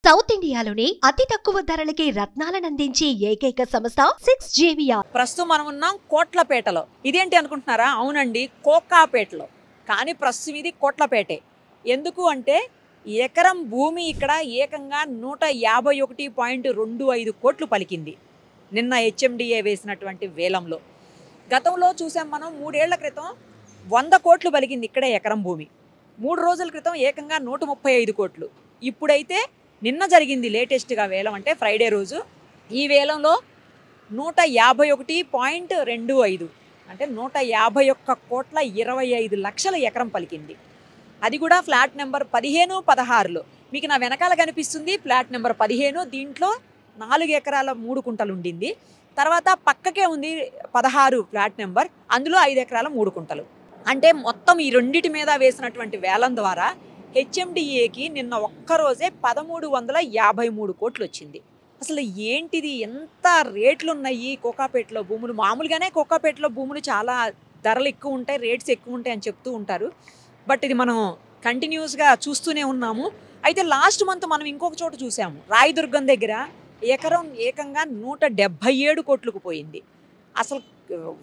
South ఇండియాలోని అతి తక్కువ ధరలకి రత్నాలనందించే ఏకైక సంస్థ 6JVR. ప్రస్తుతం మనం ఉన్నాం కోట్లపేటలో. ఇదేంటి అనుకుంటున్నారా? అవునండి, కోకాపేటలో. కానీ ప్రస్తుతం ఇది కోట్లపేటే. ఎందుకు అంటే ఎకరం భూమి ఇక్కడ ఏకంగా 151.25 కోట్లు పలికింది నిన్న హెచ్ఎండిఏ వేసినటువంటి వేలంలో. గతంలో చూసాం మనం 3 ఏళ్ల క్రితం 100 కోట్లు పలికింది ఇక్కడే ఎకరం భూమి. 3 రోజుల క్రితం ఏకంగా 135 కోట్లు. ఇప్పుడైతే నిన్న జరిగింది లేటెస్ట్గా వేలం, అంటే ఫ్రైడే రోజు. ఈ వేలంలో 151.25 అంటే 151 కోట్ల 25 లక్షల ఎకరం పలికింది. అది కూడా ఫ్లాట్ నెంబర్ 15, 16లో. మీకు నా వెనకాల కనిపిస్తుంది ఫ్లాట్ నెంబర్ 15. దీంట్లో 4 ఎకరాల 3 కుంటలు ఉండింది. తర్వాత పక్కకే ఉంది 16 ఫ్లాట్ నెంబర్, అందులో 5 ఎకరాల 3 కుంటలు. అంటే మొత్తం ఈ రెండిటి మీద వేసినటువంటి వేలం ద్వారా హెచ్ఎండిఏకి నిన్న ఒక్కరోజే 1353 కోట్లు వచ్చింది. అసలు ఏంటిది, ఎంత రేట్లు ఉన్నాయి కోకాపేటలో భూములు? మామూలుగానే కోకాపేటలో భూములు చాలా ధరలు ఎక్కువ ఉంటాయి, రేట్స్ ఎక్కువ ఉంటాయి అని చెప్తూ ఉంటారు. బట్ ఇది మనం కంటిన్యూస్గా చూస్తూనే ఉన్నాము. అయితే లాస్ట్ మంత్ మనం ఇంకొక చోట చూసాము, రాయదుర్గం దగ్గర ఎకరం ఏకంగా 177 కోట్లకు పోయింది. అసలు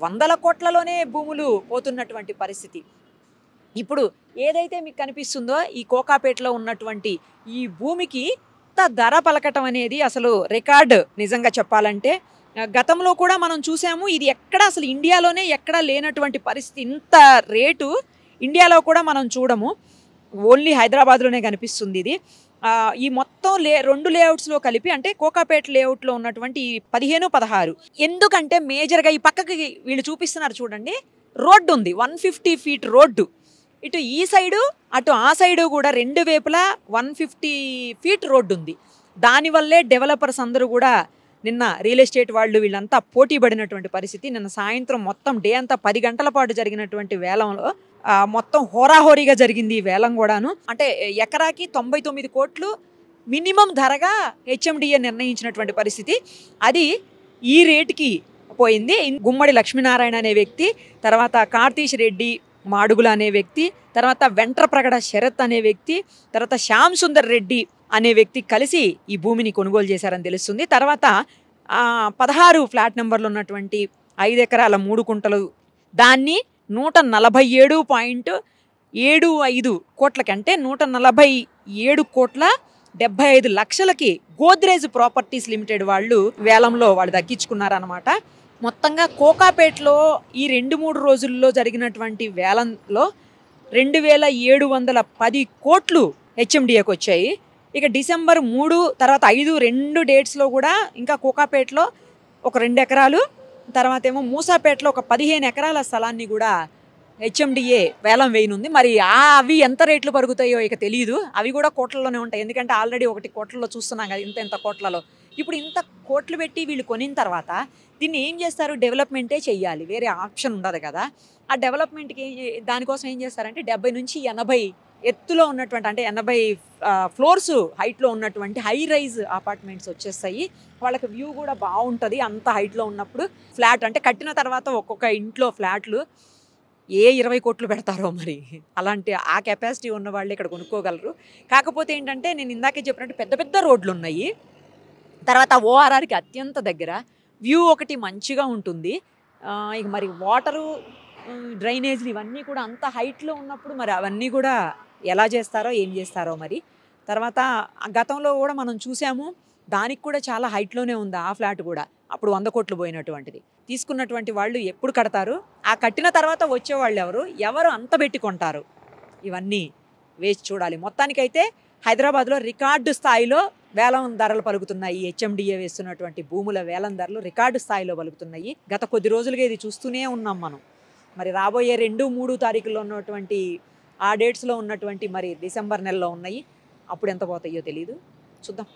వందల కోట్లలోనే భూములు పోతున్నటువంటి పరిస్థితి. ఇప్పుడు ఏదైతే మీకు కనిపిస్తుందో ఈ కోకాపేటలో ఉన్నటువంటి ఈ భూమికి ఇంత ధర పలకటం అనేది అసలు రికార్డు. నిజంగా చెప్పాలంటే గతంలో కూడా మనం చూసాము, ఇది ఎక్కడ అసలు ఇండియాలోనే ఎక్కడా లేనటువంటి పరిస్థితి. ఇంత రేటు ఇండియాలో కూడా మనం చూడము, ఓన్లీ హైదరాబాద్లోనే కనిపిస్తుంది ఇది. ఈ మొత్తం 2 లేఅవుట్స్లో కలిపి, అంటే కోకాపేట లేఅవుట్లో ఉన్నటువంటి 15, 16. ఎందుకంటే మేజర్గా ఈ పక్కకి వీళ్ళు చూపిస్తున్నారు చూడండి, రోడ్డు ఉంది, 150 ఫీట్ రోడ్డు. ఇటు ఈ సైడు అటు ఆ సైడు కూడా 2 వైపులా 150 ఫీట్ రోడ్డు ఉంది. దానివల్లే డెవలపర్స్ అందరూ కూడా నిన్న రియల్ ఎస్టేట్ వాళ్ళు వీళ్ళంతా పోటీ పడినటువంటి పరిస్థితి. నిన్న సాయంత్రం మొత్తం డే అంతా 10 గంటల పాటు జరిగినటువంటి వేలంలో మొత్తం హోరాహోరీగా జరిగింది ఈ వేలం కూడాను. అంటే ఎకరాకి 99 కోట్లు మినిమం ధరగా హెచ్ఎండిఏ నిర్ణయించినటువంటి పరిస్థితి. అది ఈ రేటుకి పోయింది. గుమ్మడి లక్ష్మీనారాయణ అనే వ్యక్తి, తర్వాత కార్తీష్ రెడ్డి మాడుగుల అనే వ్యక్తి, తర్వాత వెంట్రప్రగడ శరత్ అనే వ్యక్తి, తర్వాత శ్యామ్ సుందర్ రెడ్డి అనే వ్యక్తి కలిసి ఈ భూమిని కొనుగోలు చేశారని తెలుస్తుంది. తర్వాత 16 ఫ్లాట్ నెంబర్లు ఉన్నటువంటి 5 ఎకరాల 3 కుంటలు దాన్ని 147.75 కోట్లకి, అంటే 147 కోట్ల 75 లక్షలకి గోద్రేజ్ ప్రాపర్టీస్ లిమిటెడ్ వాళ్ళు వేలంలో వాళ్ళు దక్కించుకున్నారనమాట. మొత్తంగా కోకాపేటలో ఈ 2-3 రోజుల్లో జరిగినటువంటి వేలంలో 2710 కోట్లు హెచ్ఎండిఏకి వచ్చాయి. ఇక డిసెంబర్ 3 తర్వాత 5 2 డేట్స్లో కూడా ఇంకా కోకాపేటలో ఒక 2 ఎకరాలు, తర్వాత ఏమో మూసాపేటలో ఒక 15 ఎకరాల స్థలాన్ని కూడా హెచ్ఎండిఏ వేలం వేయనుంది. మరి అవి ఎంత రేట్లు పరుగుతాయో ఇక తెలియదు. అవి కూడా కోట్లలోనే ఉంటాయి, ఎందుకంటే ఆల్రెడీ 1 కోట్లలో చూస్తున్నాం కదా, ఇంత కోట్లలో. ఇప్పుడు ఇంత కోట్లు పెట్టి వీళ్ళు కొనిన తర్వాత దీన్ని ఏం చేస్తారు? డెవలప్మెంటే చెయ్యాలి, వేరే ఆప్షన్ ఉండదు కదా. ఆ డెవలప్మెంట్కి దానికోసం ఏం చేస్తారంటే 70 నుంచి 80 ఎత్తులో ఉన్నటువంటి, అంటే 80 ఫ్లోర్స్ హైట్లో ఉన్నటువంటి హై రైజ్ అపార్ట్మెంట్స్ వచ్చేస్తాయి. వాళ్ళకి వ్యూ కూడా బాగుంటుంది అంత హైట్లో ఉన్నప్పుడు. ఫ్లాట్ అంటే కట్టిన తర్వాత ఒక్కొక్క ఇంట్లో ఫ్లాట్లు 20 కోట్లు పెడతారో మరి. అలాంటి ఆ కెపాసిటీ ఉన్న వాళ్ళు ఇక్కడ కొనుక్కోగలరు. కాకపోతే ఏంటంటే నేను ఇందాకే చెప్పినట్టు పెద్ద పెద్ద రోడ్లు ఉన్నాయి. తర్వాత ఓఆర్ఆర్కి అత్యంత దగ్గర, వ్యూ ఒకటి మంచిగా ఉంటుంది. ఇక మరి వాటరు, డ్రైనేజీలు ఇవన్నీ కూడా అంత హైట్లో ఉన్నప్పుడు మరి అవన్నీ కూడా ఎలా చేస్తారో ఏం చేస్తారో మరి. తర్వాత గతంలో కూడా మనం చూసాము, దానికి కూడా చాలా హైట్లోనే ఉంది ఆ ఫ్లాట్ కూడా. అప్పుడు 100 కోట్లు పోయినటువంటిది. తీసుకున్నటువంటి వాళ్ళు ఎప్పుడు కడతారు? ఆ కట్టిన తర్వాత వచ్చేవాళ్ళు ఎవరు అంత పెట్టి కొంటారు? ఇవన్నీ వేసి చూడాలి. మొత్తానికైతే హైదరాబాద్లో రికార్డు స్థాయిలో వేలం ధరలు పలుకుతున్నాయి. హెచ్ఎండిఏ వేస్తున్నటువంటి భూముల వేలం ధరలు రికార్డు స్థాయిలో పలుకుతున్నాయి. గత కొద్ది రోజులుగా ఇది చూస్తూనే ఉన్నాం మనం. మరి రాబోయే 2, 3 తారీఖుల్లో ఉన్నటువంటి ఆ డేట్స్లో ఉన్నటువంటి మరి డిసెంబర్ నెలలో ఉన్నాయి. అప్పుడు ఎంత పోతాయో తెలియదు, చూద్దాం.